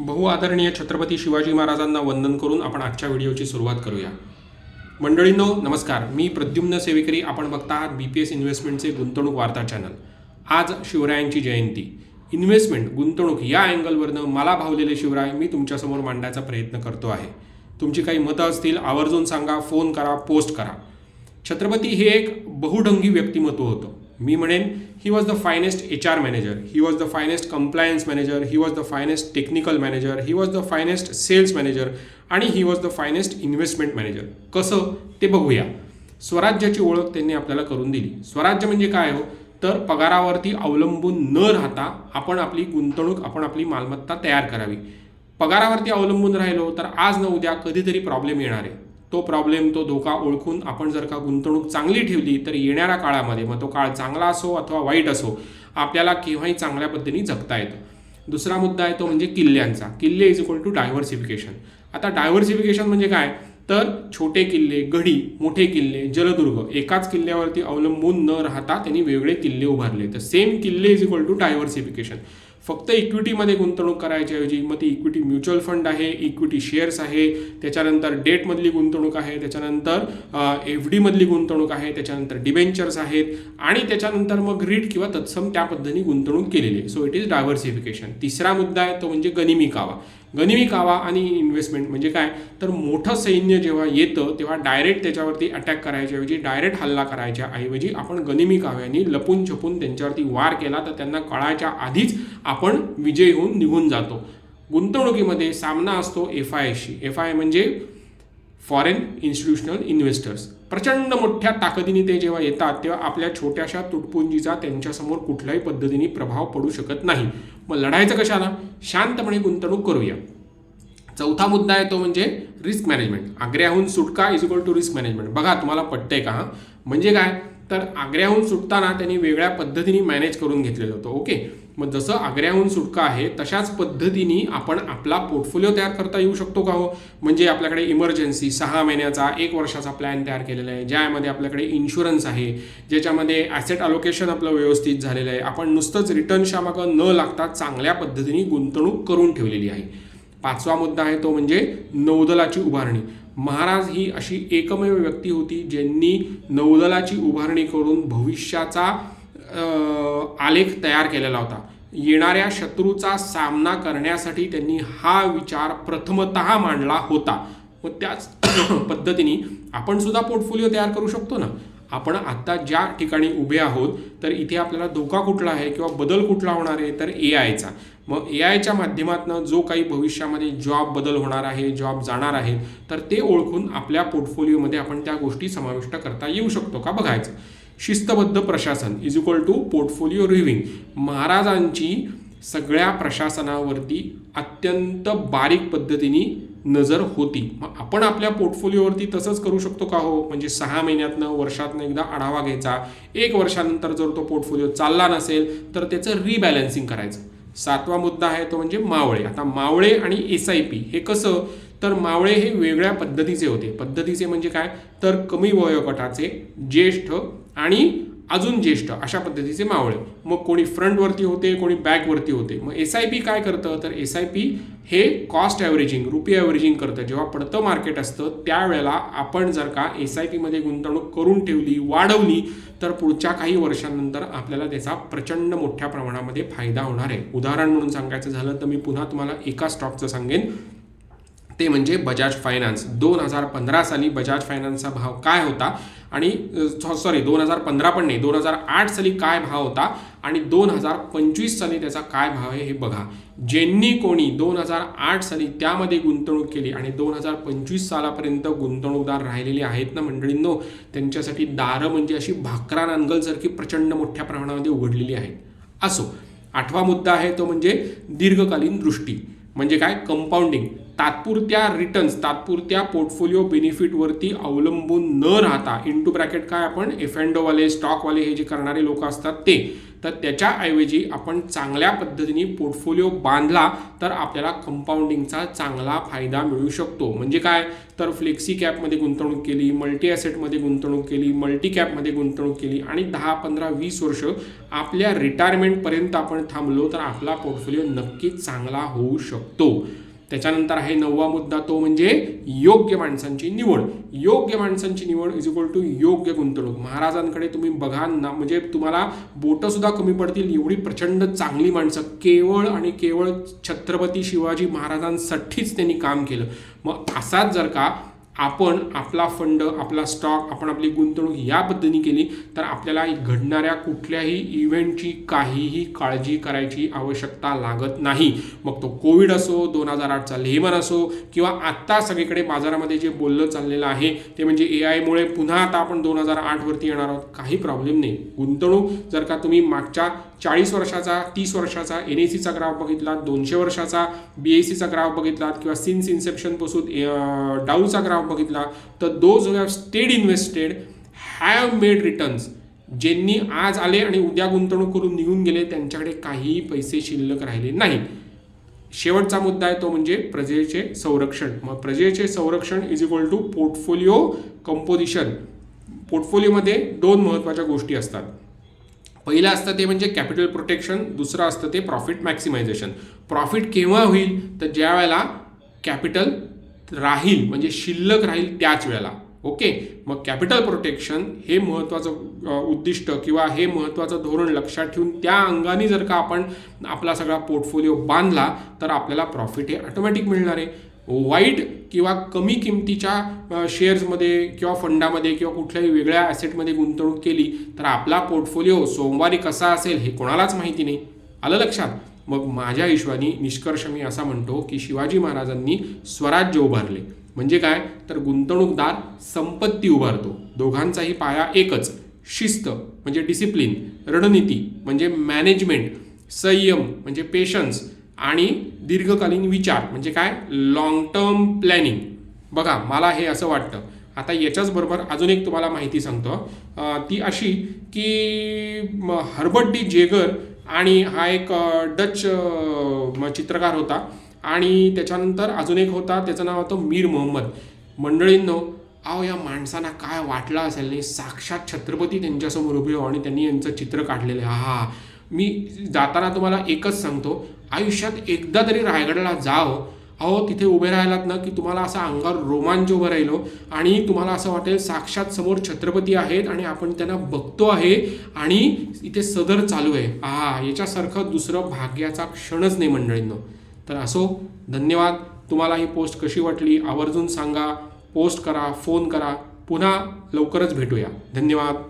बहुआदरणीय छत्रपती शिवाजी महाराजांना वंदन करून आपण आजच्या व्हिडिओची सुरुवात करूया. मंडळींनो नमस्कार, मी प्रद्युम्न सेवेकरी. आपण बघता आहात BPS इन्व्हेस्टमेंटचे गुंतवणूक वार्ता चॅनल. आज शिवरायांची जयंती. इन्व्हेस्टमेंट गुंतवणूक या अँगलवरनं मला भावलेले शिवराय मी तुमच्यासमोर मांडण्याचा प्रयत्न करतो आहे. तुमची काही मतं असतील आवर्जून सांगा, फोन करा, पोस्ट करा. छत्रपती हे एक बहुढंगी व्यक्तिमत्व होतं. मी म्हणेन he was the finest HR manager, he was the finest compliance manager, he was the finest technical manager, he was the finest sales manager आणि he was the finest investment manager. कसं ते बघूया. स्वराज्याची ओळख त्यांनी आपल्याला करून दिली. स्वराज्य म्हणजे काय हो, तर पगारावरती अवलंबून न राहता आपण आपली गुंतवणूक, आपण आपली मालमत्ता तयार करावी. पगारावरती अवलंबून राहिलो तर आज न उद्या कधीतरी प्रॉब्लेम येणार आहे. तो प्रॉब्लेम, तो धोका ओळखून आपण जर का गुंतवणूक चांगली ठेवली तर येणाऱ्या काळामध्ये, मग तो काळ चांगला असो अथवा वाईट असो, आपल्याला केव्हाही चांगल्या पद्धतीने जगता येतं. दुसरा मुद्दा आहे तो म्हणजे किल्ल्यांचा. किल्ले इज इक्वल टू डायव्हर्सिफिकेशन. आता डायव्हर्सिफिकेशन म्हणजे काय, तर छोटे किल्ले, गढी, मोठे किल्ले, जलदुर्ग, एकाच किल्ल्यावरती अवलंबून न राहता त्यांनी वेगळे किल्ले उभारले. तर सेम किल्ले इज इक्वल टू डायव्हर्सिफिकेशन. फक्त इक्विटीमध्ये गुंतवणूक करायच्या ऐवजी मग ती इक्विटी म्युच्युअल फंड आहे, इक्विटी शेअर्स आहे, त्याच्यानंतर डेटमधली गुंतवणूक आहे, त्याच्यानंतर FD मधली गुंतवणूक आहे, त्याच्यानंतर डिबेंचर्स आहेत आणि त्याच्यानंतर मग REIT किंवा तत्सम त्या पद्धतीने गुंतवणूक केलेली आहे. So it is diversification. तिसरा मुद्दा आहे तो म्हणजे गनिमी कावा. गनिमी कावा आणि इन्व्हेस्टमेंट म्हणजे काय, तर मोठं सैन्य जेव्हा येतं तेव्हा डायरेक्ट त्याच्यावरती अटॅक करायच्या ऐवजी, डायरेक्ट हल्ला करायच्या ऐवजी आपण गनिमी काव्यांनी लपून छपून त्यांच्यावरती वार केला तर त्यांना कळायच्या आधीच आपण विजयी होऊन निघून जातो. गुंतवणुकीमध्ये सामना असतो FIशी. FI म्हणजे फॉरेन इन्स्टिट्यूशनल इन्व्हेस्टर्स. प्रचंड मोठ्या ताकदीने ते जेव्हा येतात तेव्हा आपल्या छोट्याशा तुटपुंजीचा त्यांच्यासमोर कुठल्याही पद्धतीने प्रभाव पडू शकत नाही. मग लढायचं कशाला, शांतपणे गुंतवणूक करूया. चौथा मुद्दा आहे तो म्हणजे रिस्क मॅनेजमेंट. आग्र्याहून सुटका is equal to risk management. बघा तुम्हाला पटतंय का? म्हणजे काय, तर आग्र्याहून सुटताना त्यांनी वेगळ्या पद्धतीने मॅनेज करून घेतलेलं होतं. ओके, मग जसं आग्र्याहून सुटका आहे तशाच पद्धतीने आपण आपला पोर्टफोलिओ तयार करता येऊ शकतो का हो. म्हणजे आपल्याकडे इमर्जन्सी 6 महिन्याचा, 1 वर्षाचा प्लॅन तयार केलेला आहे, ज्यामध्ये आपल्याकडे इन्शुरन्स आहे, ज्याच्यामध्ये ॲसेट अलोकेशन आपलं व्यवस्थित झालेलं आहे. आपण नुसतंच रिटर्नच्या मागं न लागता चांगल्या पद्धतीने गुंतवणूक करून ठेवलेली आहे. पाचवा मुद्दा आहे तो म्हणजे नौदलाची उभारणी. महाराज ही अशी एकमेव व्यक्ती होती ज्यांनी नौदलाची उभारणी करून भविष्याचा आलेख तयार केलेला होता. येणाऱ्या शत्रूचा सामना करण्यासाठी त्यांनी हा विचार प्रथमतः मांडला होता. मग त्याच पद्धतीने आपण सुद्धा पोर्टफोलिओ तयार करू शकतो ना. आपण आत्ता ज्या ठिकाणी उभे आहोत तर इथे आपल्याला धोका कुठला आहे किंवा बदल कुठला होणार आहे, तर AIचा. मग AIच्या माध्यमातून जो काही भविष्यामध्ये जॉब बदल होणार आहे, जॉब जाणार आहे, तर ते ओळखून आपल्या पोर्टफोलिओमध्ये आपण त्या गोष्टी समाविष्ट करता येऊ शकतो का बघायचं. शिस्तबद्ध प्रशासन इज इक्वल टू पोर्टफोलिओ रिव्हिंग. महाराजांची सगळ्या प्रशासनावरती अत्यंत बारीक पद्धतीने नजर होती. मग आपण आपल्या पोर्टफोलिओवरती तसंच करू शकतो का हो. म्हणजे 6 महिन्यातनं, वर्षातनं एकदा आढावा घ्यायचा. 1 वर्षानंतर जर तो पोर्टफोलिओ चालला नसेल तर त्याचं रिबॅलन्सिंग करायचं. सातवा मुद्दा आहे तो म्हणजे मावळे. आता मावळे आणि SIP हे कसं, तर मावळे हे वेगळ्या पद्धतीचे होते. पद्धतीचे म्हणजे काय, तर कमी वयोगटाचे, ज्येष्ठ आणि अजून ज्येष्ठ अशा पद्धतीचे मावळे. मग कोणी फ्रंटवरती होते, कोणी बॅकवरती होते. मग SIP काय करतं, तर SIP हे कॉस्ट ॲव्हरेजिंग, रुपी ॲव्हरेजिंग करतं. जेव्हा पडतं मार्केट असतं त्यावेळेला आपण जर का SIPमध्ये गुंतवणूक करून ठेवली, वाढवली, तर पुढच्या काही वर्षांनंतर आपल्याला त्याचा प्रचंड मोठ्या प्रमाणामध्ये फायदा होणार आहे. उदाहरण म्हणून सांगायचं झालं तर मी पुन्हा तुम्हाला एका स्टॉकचं सांगेन, ते म्हणजे बजाज फायनान्स. 2015 साली बजाज फायनान्सचा भाव काय होता आणि 2015 पण नाही, 2008 साली काय भाव होता आणि 2025 साली त्याचा काय भाव आहे हे बघा. ज्यांनी कोणी 2008 साली त्यामध्ये गुंतवणूक केली आणि 2025 सालापर्यंत गुंतवणूकदार राहिलेले आहेत ना मंडळींनो, त्यांच्यासाठी दारं म्हणजे अशी भाकरा नांगलसारखी प्रचंड मोठ्या प्रमाणामध्ये उघडलेली आहेत. असो, आठवा मुद्दा आहे तो म्हणजे दीर्घकालीन दृष्टी. म्हणजे काय, कंपाऊंडिंग. तात्पुरत्या रिटर्न्स, तात्पुरत्या पोर्टफोलिओ बेनिफिटवरती अवलंबून न राहता, इंटू ब्रॅकेट काय, आपण F&O वाले, स्टॉकवाले हे जे करणारे लोक असतात ते तर त्याच्याऐवजी आपण चांगल्या पद्धतीने पोर्टफोलिओ बांधला तर आपल्याला कंपाऊंडिंगचा चांगला फायदा मिळू शकतो. म्हणजे काय, तर फ्लेक्सी कॅपमध्ये गुंतवणूक केली, मल्टी ॲसेटमध्ये गुंतवणूक केली, मल्टी कॅपमध्ये गुंतवणूक केली आणि 10, 15, 20 वर्ष आपल्या रिटायरमेंटपर्यंत आपण थांबलो तर आपला पोर्टफोलिओ नक्कीच चांगला होऊ शकतो. त्याच्यानंतर आहे 9वा मुद्दा, तो म्हणजे योग्य माणसांची निवड. योग्य माणसांची निवड इज इक्वल टू योग्य गुंतवणूक. महाराजांकडे तुम्ही बघा ना, म्हणजे तुम्हाला बोटंसुद्धा कमी पडतील एवढी प्रचंड चांगली माणसं केवळ आणि केवळ छत्रपती शिवाजी महाराजांसाठीच त्यांनी काम केलं. मग असाच जर का आपण आपला फंड, आपला स्टॉक, आपण आपली गुंतवणूक या पद्धतीने केली तर आपल्याला घडणाऱ्या कुठल्याही इव्हेंटची काहीही काळजी करायची आवश्यकता लागत नाही. मग तो कोविड असो, 2008चा लेहमन असो, किंवा आत्ता सगळीकडे बाजारामध्ये जे बोललं चाललेलं आहे ते म्हणजे AI मुळे पुन्हा आता आपण 2008वरती येणार आहोत. काही प्रॉब्लेम नाही. गुंतवणूक जर का तुम्ही मागच्या 40 वर्षाचा, 30 वर्षाचा NSEचा ग्राफ बघितला, 200 वर्षाचा BSEचा ग्राफ बघितला, किंवा सिन्स इन्सेप्शनपासून डाऊचा ग्राफ बघितला, तर those who have stayed invested have made returns. ज्यांनी आज आले आणि उद्या गुंतवणूक करून निघून गेले त्यांच्याकडे काहीही पैसे शिल्लक राहिले नाही. शेवटचा मुद्दा आहे तो म्हणजे प्रजेचे संरक्षण. मग प्रजेचे संरक्षण is equal to portfolio composition. पोर्टफोलिओमध्ये 2 महत्त्वाच्या गोष्टी असतात. पहिलं असतं ते म्हणजे कॅपिटल प्रोटेक्शन, दुसरं असतं ते प्रॉफिट मॅक्सिमायझेशन. प्रॉफिट केव्हा होईल, तर ज्या वेळेला कॅपिटल राहील म्हणजे शिल्लक राहील त्याच वेळेला. ओके, मग कॅपिटल प्रोटेक्शन हे महत्त्वाचं उद्दिष्ट किंवा हे महत्त्वाचं धोरण लक्षात ठेवून त्या अंगाने जर का आपण आपला सगळा पोर्टफोलिओ बांधला तर आपल्याला प्रॉफिट हे ऑटोमॅटिक मिळणार आहे. वाईट किंवा कमी किमतीच्या शेअर्समध्ये किंवा फंडामध्ये किंवा कुठल्याही वेगळ्या ॲसेटमध्ये गुंतवणूक केली तर आपला पोर्टफोलिओ सोमवारी कसा असेल हे कोणालाच माहिती नाही. आलं लक्षात? मग माझ्या हिशोबाने निष्कर्ष मी असा म्हणतो की शिवाजी महाराजांनी स्वराज्य उभारले. म्हणजे काय, तर गुंतवणूकदार संपत्ती उभारतो. दोघांचाही पाया एकच, शिस्त म्हणजे डिसिप्लिन, रणनीती म्हणजे मॅनेजमेंट, संयम म्हणजे पेशन्स आणि दीर्घकालीन विचार म्हणजे काय, लॉंग टर्म प्लॅनिंग. बघा, मला हे असं वाटतं. आता याच्याचबरोबर अजून एक तुम्हाला माहिती सांगतो, ती अशी की हर्बर्ट डी जेगर आणि हा एक डच चित्रकार होता आणि त्याच्यानंतर अजून एक होता, त्याचं नाव होतं मीर मोहम्मद. मंडळींनो, या माणसांना काय वाटलं असेल नाही, साक्षात छत्रपती त्यांच्यासमोर उभे हो आणि त्यांनी यांचं चित्र काढलेलं आहे. मी जाताना तुम्हाला एकच सांगतो, आयुष्यात एकदा तरी रायगडला जाओ. तिथे उभे राहिलात ना की तुम्हाला असं अंगावर रोमांच उभं राहिलो आणि तुम्हाला असं वाटेल साक्षात समोर छत्रपती आहेत आणि आपण त्यांना बघतो आहे आणि इथे सदर चालू आहे. याच्यासारखं दुसरं भाग्याचा क्षणच नाही मंडळींनो. तर असो, धन्यवाद. तुम्हाला ही पोस्ट कशी वाटली आवर्जून सांगा, पोस्ट करा, फोन करा. पुन्हा लवकरच भेटूया. धन्यवाद.